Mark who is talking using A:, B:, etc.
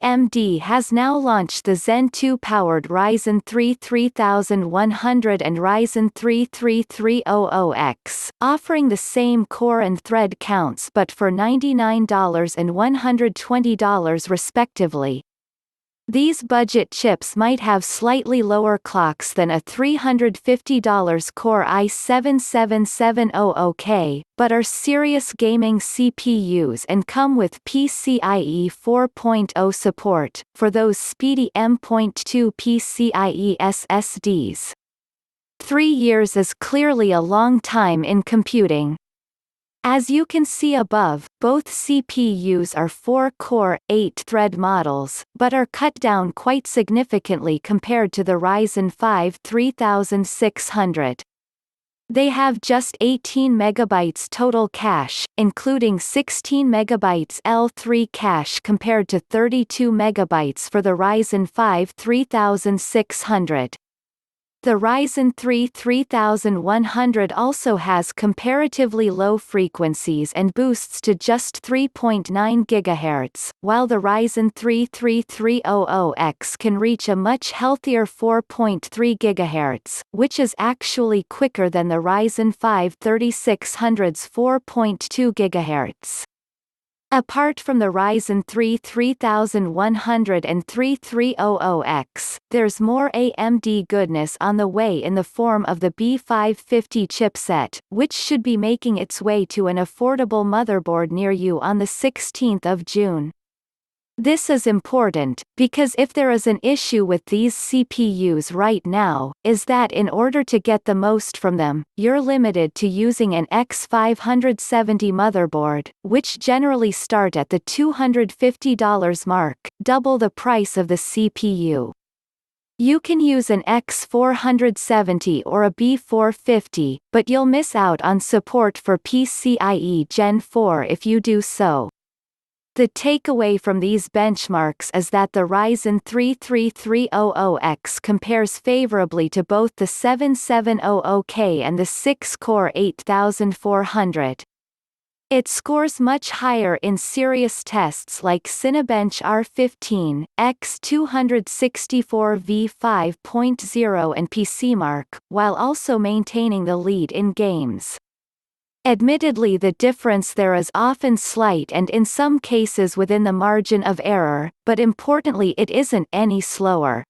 A: AMD has now launched the Zen 2-powered Ryzen 3 3100 and Ryzen 3 3300X, offering the same core and thread counts but for $99 and $120 respectively. These budget chips might have slightly lower clocks than a $350 Core i7-7700K, but are serious gaming CPUs and come with PCIe 4.0 support, for those speedy M.2 PCIe SSDs. 3 years is clearly a long time in computing. As you can see above, both CPUs are 4-core, 8-thread models, but are cut down quite significantly compared to the Ryzen 5 3600. They have just 18 MB total cache, including 16 MB L3 cache compared to 32 MB for the Ryzen 5 3600. The Ryzen 3 3100 also has comparatively low frequencies and boosts to just 3.9 GHz, while the Ryzen 3 3300X can reach a much healthier 4.3 GHz, which is actually quicker than the Ryzen 5 3600's 4.2 GHz. Apart from the Ryzen 3 3100 and 3300X, there's more AMD goodness on the way in the form of the B550 chipset, which should be making its way to an affordable motherboard near you on the 16th of June. This is important, because if there is an issue with these CPUs right now, is that in order to get the most from them, you're limited to using an X570 motherboard, which generally start at the $250 mark, double the price of the CPU. You can use an X470 or a B450, but you'll miss out on support for PCIe Gen 4 if you do so. The takeaway from these benchmarks is that the Ryzen 3 3300X compares favorably to both the 7700K and the 6-core 8400. It scores much higher in serious tests like Cinebench R15, X264 v5.0 and PCMark, while also maintaining the lead in games. Admittedly, the difference there is often slight and in some cases within the margin of error, but importantly it isn't any slower.